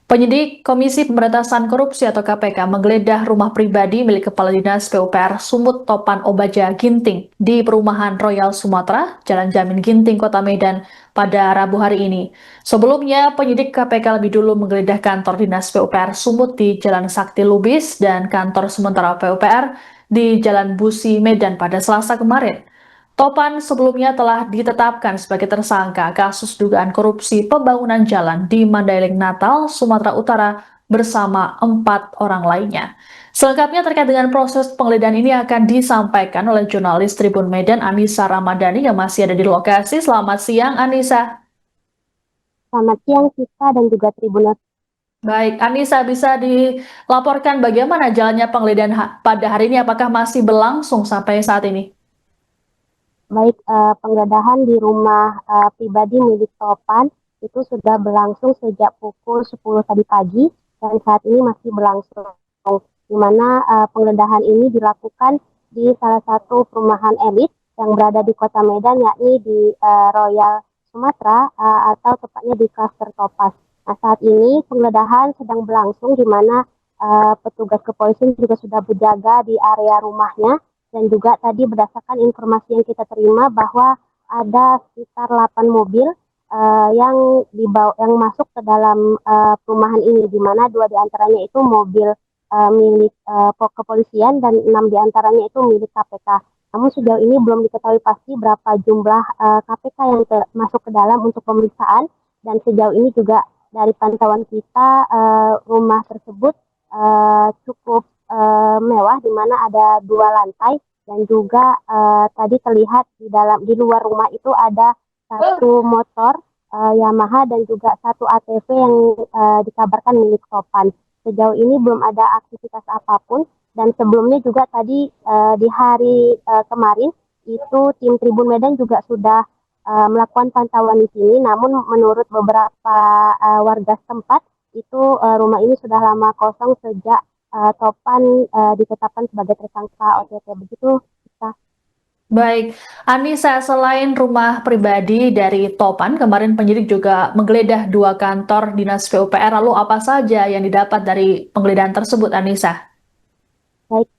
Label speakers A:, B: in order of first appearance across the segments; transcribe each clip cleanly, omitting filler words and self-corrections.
A: Penyidik Komisi Pemberantasan Korupsi atau KPK menggeledah rumah pribadi milik Kepala Dinas PUPR Sumut Topan Obaja Ginting di Perumahan Royal Sumatera, Jalan Jamin Ginting, Kota Medan pada Rabu hari ini. Sebelumnya, penyidik KPK lebih dulu menggeledah kantor Dinas PUPR Sumut di Jalan Sakti Lubis dan kantor sementara PUPR di Jalan Busi, Medan pada Selasa kemarin. Topan sebelumnya telah ditetapkan sebagai tersangka kasus dugaan korupsi pembangunan jalan di Mandailing Natal, Sumatera Utara bersama 4 orang lainnya. Selengkapnya terkait dengan proses penggeledahan ini akan disampaikan oleh jurnalis Tribun Medan Anissa Ramadhani yang masih ada di lokasi. Selamat siang, Anissa.
B: Selamat siang kita dan juga Tribuners.
A: Baik, Anissa bisa dilaporkan bagaimana jalannya penggeledahan pada hari ini? Apakah masih berlangsung sampai saat ini?
B: Baik, penggeledahan di rumah pribadi milik Topan itu sudah berlangsung sejak pukul 10 tadi pagi dan saat ini masih berlangsung. Di mana penggeledahan ini dilakukan di salah satu perumahan elit yang berada di Kota Medan, yakni di Royal Sumatera atau tepatnya di Klaster Topas. Nah, saat ini penggeledahan sedang berlangsung di mana petugas kepolisian juga sudah berjaga di area rumahnya. Dan juga tadi berdasarkan informasi yang kita terima bahwa ada sekitar 8 mobil yang masuk ke dalam perumahan ini, di mana 2 diantaranya itu mobil milik kepolisian dan 6 diantaranya itu milik KPK. Namun sejauh ini belum diketahui pasti berapa jumlah KPK yang masuk ke dalam untuk pemeriksaan, dan sejauh ini juga dari pantauan kita rumah tersebut cukup mewah, di mana ada 2 lantai dan juga tadi terlihat di luar rumah itu ada satu motor Yamaha dan juga satu ATV yang dikabarkan milik Topan. Sejauh ini belum ada aktivitas apapun, dan sebelumnya juga tadi di hari kemarin itu tim Tribun Medan juga sudah melakukan pantauan di sini. Namun menurut beberapa warga setempat itu rumah ini sudah lama kosong sejak Topan ditetapkan sebagai tersangka OTT. Begitu kita.
A: Baik, Anissa, selain rumah pribadi dari Topan, kemarin penyidik juga menggeledah 2 kantor Dinas PUPR. Lalu apa saja yang didapat dari penggeledahan tersebut, Anissa?
B: Baik,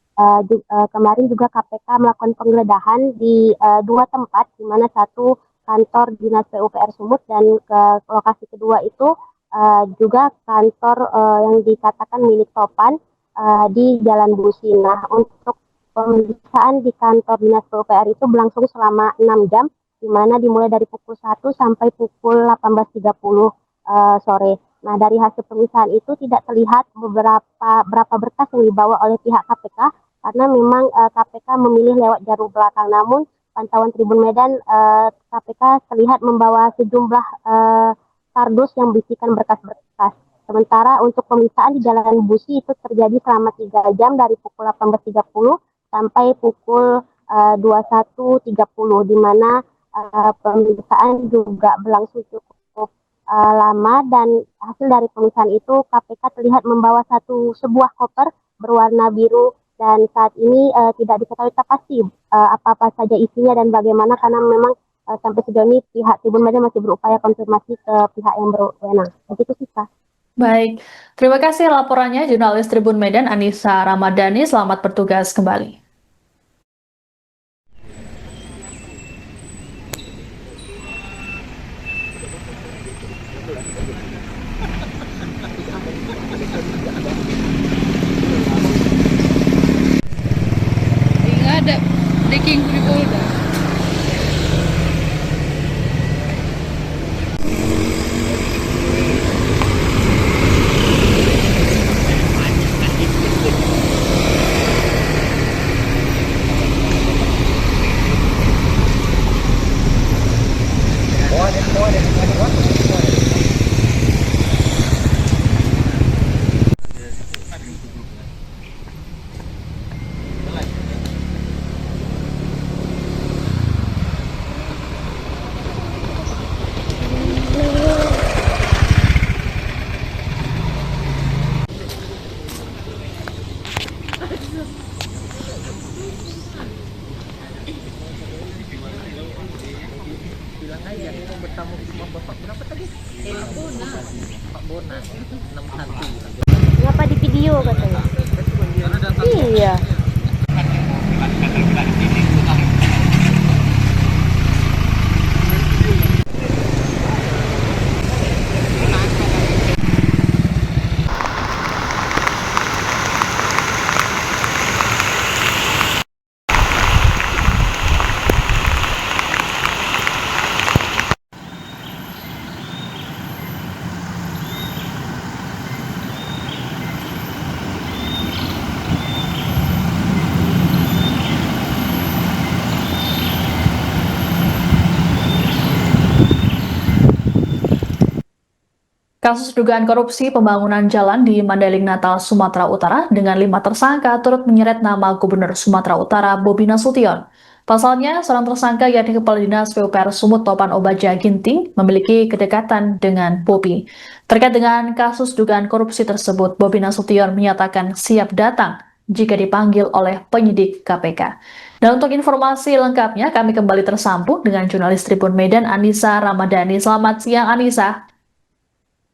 B: kemarin juga KPK melakukan penggeledahan di 2 tempat, di mana satu kantor Dinas PUPR Sumut dan ke lokasi kedua itu juga kantor yang dikatakan milik Topan di Jalan Busi. Nah, untuk pemeriksaan di kantor Dinas PUPR itu berlangsung selama 6 jam, di mana dimulai dari pukul 1 sampai pukul 18.30 sore. Nah, dari hasil pemeriksaan itu tidak terlihat berapa berkas yang dibawa oleh pihak KPK, karena memang KPK memilih lewat jalur belakang. Namun pantauan Tribun Medan, KPK terlihat membawa sejumlah kardus yang berisikan berkas-berkas. Sementara untuk pemeriksaan di Jalan Busi itu terjadi selama 3 jam dari pukul 18.30 sampai pukul 21.30, di mana pemeriksaan juga berlangsung cukup lama, dan hasil dari pemeriksaan itu KPK terlihat membawa sebuah koper berwarna biru, dan saat ini tidak diketahui pasti apa-apa saja isinya dan bagaimana, karena memang sampai sejauh ini pihak Tribun Media masih berupaya konfirmasi ke pihak yang berwenang. Begitu sih, Kak.
A: Baik, terima kasih laporannya jurnalis Tribun Medan Anissa Ramadhani. Selamat bertugas kembali.
C: Nggak ada daging di Polda.
B: Ngapa di video katanya? Iya.
A: Kasus dugaan korupsi pembangunan jalan di Mandailing Natal, Sumatera Utara dengan 5 tersangka turut menyeret nama Gubernur Sumatera Utara Bobi Nasution. Pasalnya, seorang tersangka yakni Kepala Dinas PUPR Sumut Topan Obaja Ginting memiliki kedekatan dengan Bobi. Terkait dengan kasus dugaan korupsi tersebut, Bobi Nasution menyatakan siap datang jika dipanggil oleh penyidik KPK. Dan untuk informasi lengkapnya, kami kembali tersambung dengan jurnalis Tribun Medan Anissa Ramadhani. Selamat siang, Anissa.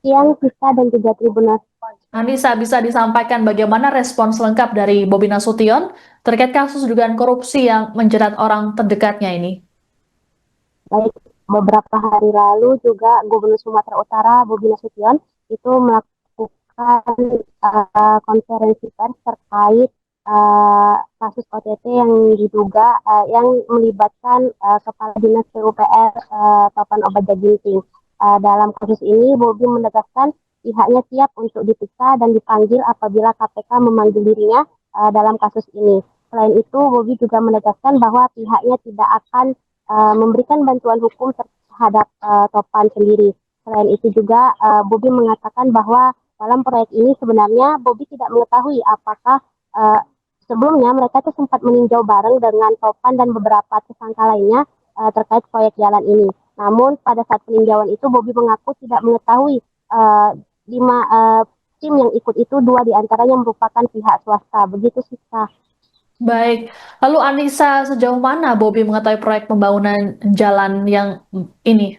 B: Siang Siska dan juga Tribuners.
A: Anissa, bisa disampaikan bagaimana respons lengkap dari Bobi Nasution terkait kasus dugaan korupsi yang menjerat orang terdekatnya ini?
B: Baik, beberapa hari lalu juga Gubernur Sumatera Utara Bobi Nasution itu melakukan konferensi pers terkait kasus OTT yang diduga yang melibatkan Kepala Dinas PUPR Topan Obaja Ginting. Dalam kasus ini, Bobi menegaskan pihaknya siap untuk diperiksa dan dipanggil apabila KPK memanggil dirinya dalam kasus ini. Selain itu, Bobi juga menegaskan bahwa pihaknya tidak akan memberikan bantuan hukum terhadap Topan sendiri. Selain itu juga, Bobi mengatakan bahwa dalam proyek ini sebenarnya Bobi tidak mengetahui apakah sebelumnya mereka itu sempat meninjau bareng dengan Topan dan beberapa tersangka lainnya terkait proyek jalan ini. Namun pada saat peninjauan itu Bobi mengaku tidak mengetahui tim yang ikut itu 2 diantaranya merupakan pihak swasta. Begitu sih, Kak.
A: Baik, lalu Anissa, sejauh mana Bobi mengetahui proyek pembangunan jalan yang ini?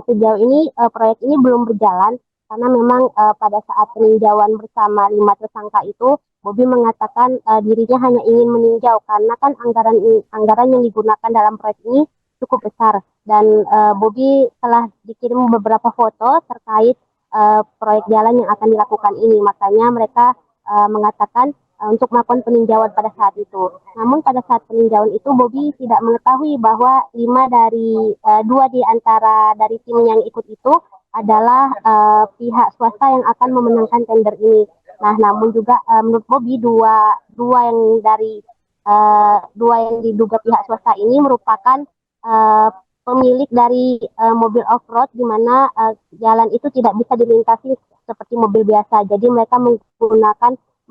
B: Sejauh ini proyek ini belum berjalan karena memang pada saat peninjauan bersama 5 tersangka itu Bobi mengatakan dirinya hanya ingin meninjau karena kan anggaran yang digunakan dalam proyek ini cukup besar dan Bobi telah dikirim beberapa foto terkait proyek jalan yang akan dilakukan ini. Makanya mereka mengatakan untuk melakukan peninjauan pada saat itu. Namun pada saat peninjauan itu Bobi tidak mengetahui bahwa 2 di antara dari tim yang ikut itu adalah pihak swasta yang akan memenangkan tender ini. Nah, namun juga menurut Bobi dua yang diduga pihak swasta ini merupakan pemilik dari mobil off-road di mana jalan itu tidak bisa dilintasi seperti mobil biasa. Jadi mereka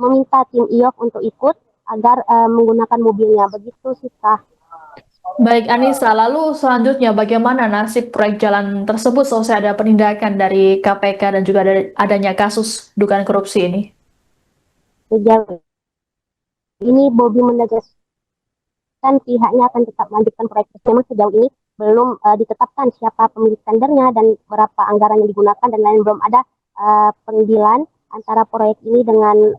B: meminta tim IOF untuk ikut agar menggunakan mobilnya. Begitu sih, Kak.
A: Baik, Anissa, lalu selanjutnya bagaimana nasib proyek jalan tersebut selesai ada penindakan dari KPK dan juga adanya kasus dugaan korupsi ini?
B: Sejauh ini Bobi menegaskan pihaknya akan tetap melanjutkan proyek tersebut. Memang sejauh ini belum ditetapkan siapa pemilik tendernya dan berapa anggaran yang digunakan dan lain, belum ada pendealan antara proyek ini dengan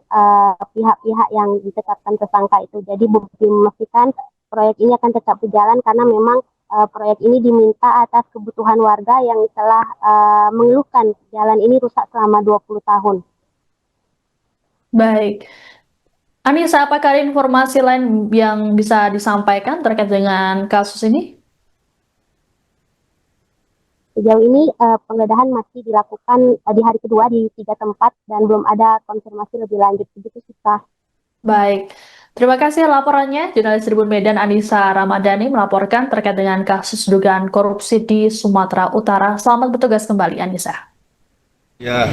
B: pihak-pihak yang ditetapkan tersangka itu. Jadi Bobi memastikan proyek ini akan tetap berjalan karena memang proyek ini diminta atas kebutuhan warga yang telah mengeluhkan jalan ini rusak selama 20 tahun.
A: Baik. Anissa, apakah ada informasi lain yang bisa disampaikan terkait dengan kasus ini?
B: Sejauh ini penggeledahan masih dilakukan di hari kedua di 3 tempat dan belum ada konfirmasi lebih lanjut. Begitu sih, Kak.
A: Baik, terima kasih laporannya. Jurnalis Tribun Medan Anissa Ramadhani melaporkan terkait dengan kasus dugaan korupsi di Sumatera Utara. Selamat bertugas kembali, Anissa.
D: Ya,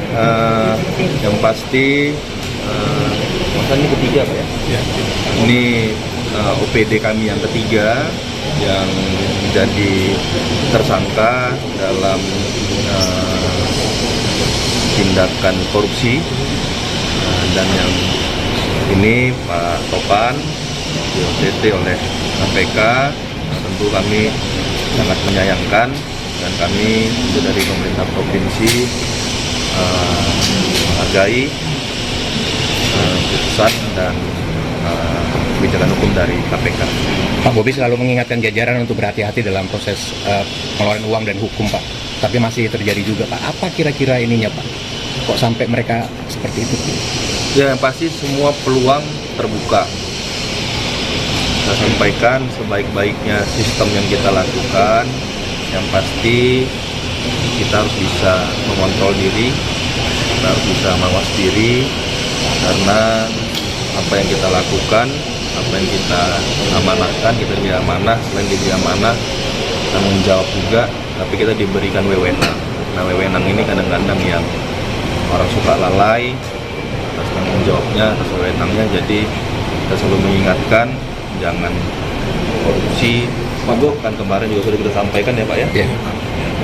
D: yang pasti ini ketiga, Pak ya. Ini OPD kami yang ketiga yang menjadi tersangka dalam tindakan korupsi dan yang ini Pak Topan di-OTT oleh KPK. Tentu kami sangat menyayangkan dan kami dari pemerintah provinsi menghargai putusan dan kebijakan hukum dari KPK.
E: Pak Bobi selalu mengingatkan jajaran untuk berhati-hati dalam proses pengeluaran uang dan hukum, Pak. Tapi masih terjadi juga, Pak. Apa kira-kira ininya, Pak? Kok sampai mereka seperti itu?
D: Ya, yang pasti semua peluang terbuka. Saya sampaikan sebaik-baiknya sistem yang kita lakukan. Yang pasti kita harus bisa mengontrol diri, kita harus bisa mawas diri, karena apa yang kita lakukan, apa yang kita amanahkan, kita diberi amanah, selain diberi amanah, tanggung jawab juga, tapi kita diberikan wewenang. Nah, wewenang ini kadang-kadang yang orang suka lalai atas tanggung jawabnya, atas wewenangnya, jadi kita selalu mengingatkan jangan korupsi. Kan kemarin juga sudah kita sampaikan ya Pak ya.
E: Yeah.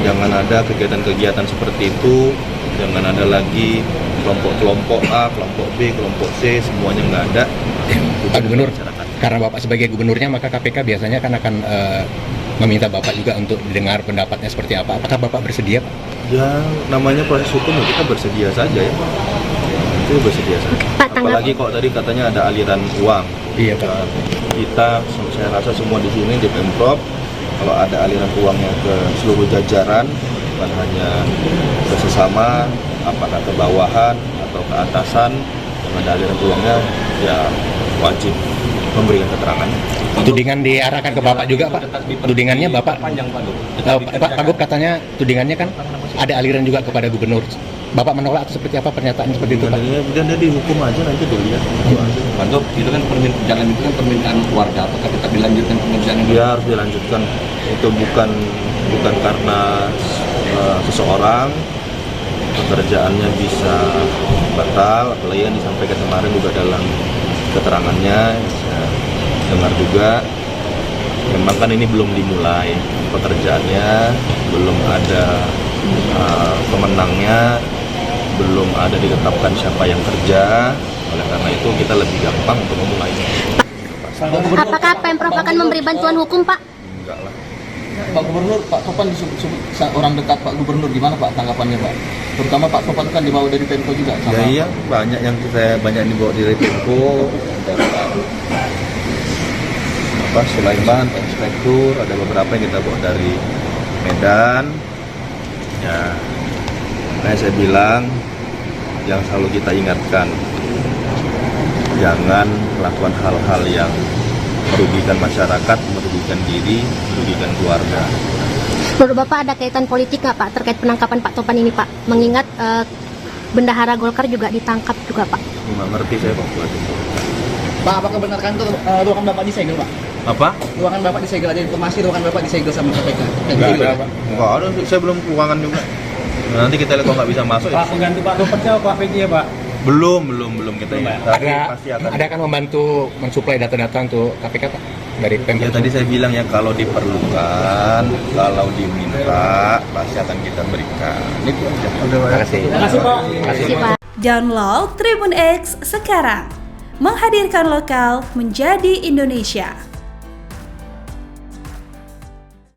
D: Jangan ada kegiatan-kegiatan seperti itu, jangan ada lagi kelompok A, kelompok B, kelompok C, semuanya nggak ada.
E: Pak Gubernur, karena Bapak sebagai gubernurnya, maka KPK biasanya kan akan meminta Bapak juga untuk didengar pendapatnya seperti apa. Apakah Bapak bersedia, Pak?
D: Ya, namanya proses hukum ya kita bersedia saja ya. Itu bersedia saja. Apalagi kok tadi katanya ada aliran uang.
E: Iya, Pak.
D: Kita, saya rasa semua di sini di Pemprov, kalau ada aliran uangnya ke seluruh jajaran, bukan hanya ke sesama, apakah ke bawahan atau ke atasan, yang ada aliran uangnya, ya wajib memberikan keterangan.
E: Tudingan diarahkan ke Bapak juga, Pak. Tudingannya Bapak, Pak Gub katanya tudingannya kan ada aliran juga kepada gubernur. Bapak menolak atau seperti apa pernyataan seperti itu, Pak?
D: Dan dia dihukum aja nanti dilihat.
F: Pak Gub, itu kan jangan itu kan permintaan keluarga, apakah tetap dilanjutkan pengerjaan itu?
D: Dia harus dilanjutkan. Itu bukan karena seseorang pekerjaannya bisa batal, apalagi yang disampaikan kemarin juga dalam keterangannya, saya dengar juga, memang kan ini belum dimulai pekerjaannya, belum ada pemenangnya, belum ada ditetapkan siapa yang kerja, oleh karena itu kita lebih gampang untuk memulainya.
G: Apakah Pemprov akan memberi bantuan hukum, Pak?
D: Enggak lah.
F: Pak Gubernur, Pak Topan disebut orang dekat Pak Gubernur, gimana Pak tanggapannya Pak? Terutama Pak Topan kan dibawa dari Pemko juga. Sama
D: Ya iya, banyak yang banyak dibawa dari Pemko, Pak Sulaiman, Pak Inspektur, ada beberapa yang kita bawa dari Medan. Ya, makanya saya bilang yang selalu kita ingatkan, jangan melakukan hal-hal yang merugikan masyarakat, merugikan diri, merugikan keluarga.
G: Menurut Bapak ada kaitan politik nggak Pak terkait penangkapan Pak Topan ini Pak? Mengingat bendahara Golkar juga ditangkap juga Pak.
D: Nggak ngerti saya Pak.
F: Pak, apakah benar kan itu ruangan Bapak disegel Pak?
D: Apa?
F: Ruangan Bapak disegel, ada informasi ruangan Bapak disegel sama KPK?
D: Nggak ada Pak. Nggak ada, saya belum ruangan juga. Nah, nanti kita lihat kalau nggak bisa masuk.
H: Pak, pengganti Pak Topannya Pak Peggy ya Pak? Belum kita lihat. Tapi pasti akan.
E: Ada kan membantu mensuplai data-data untuk KPK, Pak? Dari Pemprov.
D: Ya tadi saya bilang ya kalau diperlukan, kalau diminta, pasti akan kita berikan. Itu aja.
E: Terima kasih.
H: Terima kasih Pak.
E: Terima kasih.
G: Terima kasih, Pak.
I: Download Tribun X sekarang. Menghadirkan lokal menjadi Indonesia.